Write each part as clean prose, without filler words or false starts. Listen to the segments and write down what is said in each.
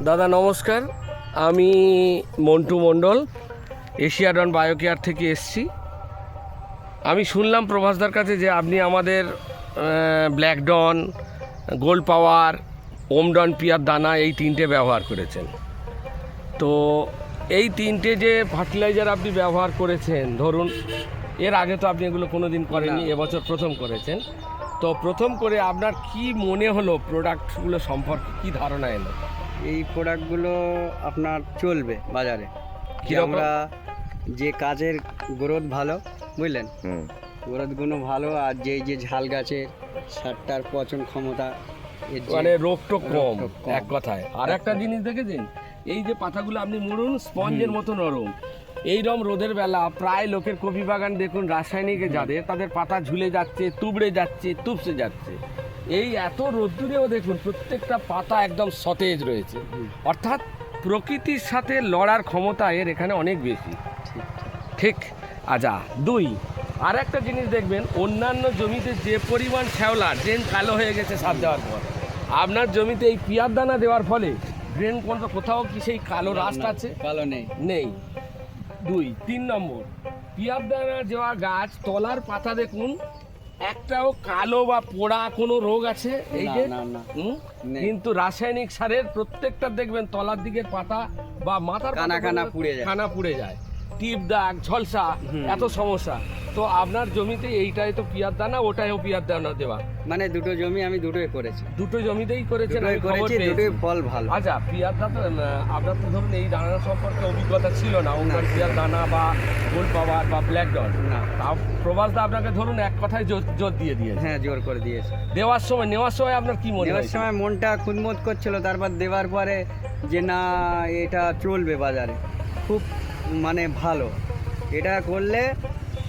দাদা নমস্কার, আমি মন্টু মণ্ডল, এশিয়াডন বায়োকেয়ার থেকে এসছি। আমি শুনলাম প্রভাসদার কাছে যে আপনি আমাদের ব্ল্যাকডন, গোল্ড পাওয়ার, ওমডন পিয়ার দানা এই তিনটে ব্যবহার করেছেন। তো এই তিনটে যে ফার্টিলাইজার আপনি ব্যবহার করেছেন, ধরুন এর আগে তো আপনি এগুলো কোনো দিন করেননি, এবছর প্রথম করেছেন। তো প্রথম করে আপনার কি মনে হলো, প্রোডাক্টগুলো সম্পর্কে কি ধারণা এলো? এই প্রোডাক্টগুলো আপনার চলবে বাজারে। আমরা যে কাজের গ্রোথ ভালো, বুঝলেন, গ্রোথগুলো ভালো, আর যে ঝাল গাছের সারটার পচন ক্ষমতা, মানে রোগ টোগ কম এক কথায়। আর একটা জিনিস দেখেছেন, এই যে পাতাগুলো আপনি মুড়ুন, স্পঞ্জের মতো নরম। এইরকম রোদের বেলা প্রায় লোকের কপি বাগান দেখুন রাসায়নিকে যাদের, তাদের পাতা ঝুলে যাচ্ছে, তুবড়ে যাচ্ছে, তুপসে যাচ্ছে। এই এত রোদ্দুরেও দেখুন প্রত্যেকটা পাতা একদম সতেজ রয়েছে। অর্থাৎ প্রকৃতির সাথে লড়ার ক্ষমতা এর এখানে অনেক বেশি। ঠিক। আচ্ছা, দুই, আর একটা জিনিস দেখবেন, অন্যান্য জমিতে যে পরিমাণ শ্যাওলা, ড্রেন কালো হয়ে গেছে সার দেওয়ার পর, আপনার জমিতে এই পিয়ার দানা দেওয়ার ফলে ড্রেন কোথাও কি সেই কালো রাস্ট আছে? কালো নেই। দুই, তিন নম্বর, পিয়ার দানা দেওয়া গাছ তলার পাতা দেখুন একটাও কালো বা পোড়া কোনো রোগ আছে? এই যে কিন্তু রাসায়নিক সারের প্রত্যেকটা দেখবেন তলার দিকের পাতা বা মাথার কানা পুড়ে যায়, টিপ দাগ, ঝলসা, এত সমস্যা। তো আপনার জমিতে এইটাই তো পিয়ার দানা, ওটাইও পিয়ার দানা দেওয়া, মানে দুটো জমি আমি দুটোই করেছি। দুটো জমিতেই করেছেন? দুটোই ফল ভালো। আচ্ছা, পিয়ার দানা আপনার তো ধরুন এই দানা সম্পর্কে অভিজ্ঞতা ছিল না, ওমডন পিয়ার দানা বা গোল্ড পাওয়ার বা ব্ল্যাকডন না। প্রভাসদা আপনাকে ধরুন এক কথায় জোর দিয়ে দিয়েছে। হ্যাঁ, জোর করে দিয়েছে। নেওয়ার সময় আপনার কি মনে হয়? নেওয়ার সময় মনটা খুদমত করছিল, তারপর দেওয়ার পরে যে না, এটা চলবে বাজারে, খুব মানে ভালো। এটা করলে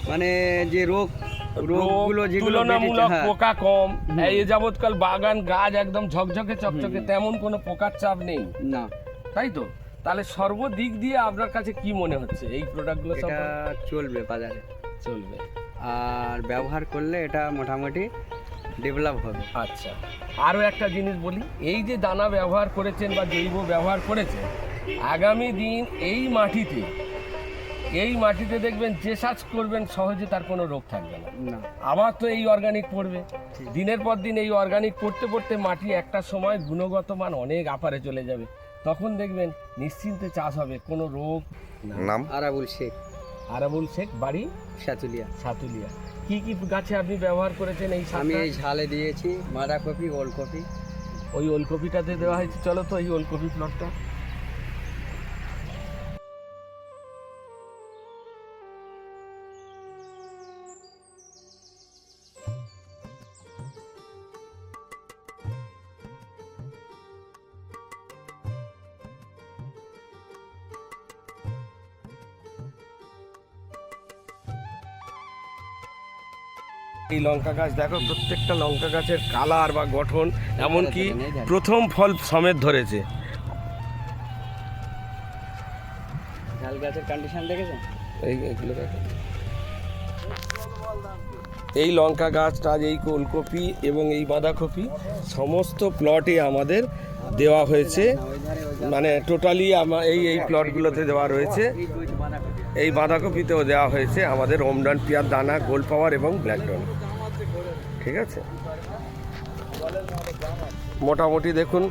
মানে যে রোগগুলো যেগুলো তুলনামূলক পোকা কম, এই যাবৎকাল বাগান গাছ একদম ঝকঝকে চকচকে, তেমন কোনো পোকার চাপ নেই না, তাই তো? তাহলে সর্বদিক দিয়ে আপনার কাছে কি মনে হচ্ছে এই প্রোডাক্টগুলো? এটা চলবে বাজারে, চলবে, আর ব্যবহার করলে এটা মোটামুটি ডেভেলপ হবে। আচ্ছা, আরও একটা জিনিস বলি, এই যে দানা ব্যবহার করেছেন বা জৈব ব্যবহার করেছেন, আগামী দিন এই মাটিতে দেখবেন যে চাষ করবেন সহজে তার কোনো রোগ থাকবে না। আবার তো এই অর্গানিক পড়বে, দিনের পর দিন এই অর্গানিক পড়তে পড়তে মাটি একটা সময় গুণগত মান অনেক আপারে চলে যাবে। তখন দেখবেন নিশ্চিন্তে চাষ হবে, কোনো রোগ। নাম আরাবুল শেখ, বাড়ি সাতুলিয়া। কি কি গাছে আপনি ব্যবহার করেছেন এই? আমি এই ঝালে দিয়েছি বাঁধাকপি, ওলকপি। ওই ওলকপিটাতে দেওয়া হয়েছে। চলো তো এই ওলকপি প্লটটা। এই লঙ্কা গাছ দেখো, প্রত্যেকটা লঙ্কা গাছের কালার বা গঠন, এমনকি প্রথম ফল সমেত ধরেছে। ঝাল গাছের কন্ডিশন দেখেছেন? এইগুলো দেখেন, এই লঙ্কা গাছটা, এই ওলকপি এবং এই বাঁধাকপি সমস্ত প্লটে আমাদের দেওয়া হয়েছে, মানে টোটালি এই প্লটগুলোতে দেওয়া রয়েছে। এই বাঁধাকপিতেও দেওয়া হয়েছে আমাদের ওমডন পিয়ার দানা, গোল্ড পাওয়ার এবং ব্ল্যাকডন। ঠিক আছে, মোটামুটি দেখুন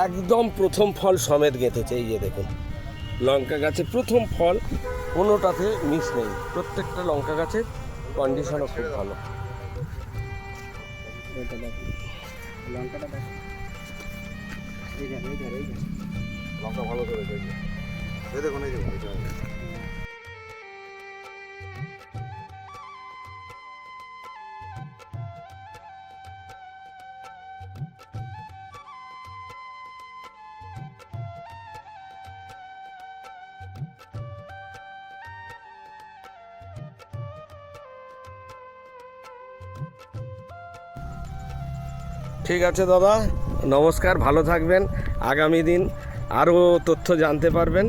একদম প্রথম ফল সমেত গেঁথেছে। এই যে দেখুন লঙ্কা গাছের প্রথম ফল, কোনোটাতে মিস নেই। প্রত্যেকটা লঙ্কা গাছের কন্ডিশনও খুব ভালো। লঙ্কা ভালো করে দেখুন, এই দেখুন। ঠিক আছে দাদা, নমস্কার, ভালো থাকবেন। আগামী দিন আরও তথ্য জানতে পারবেন।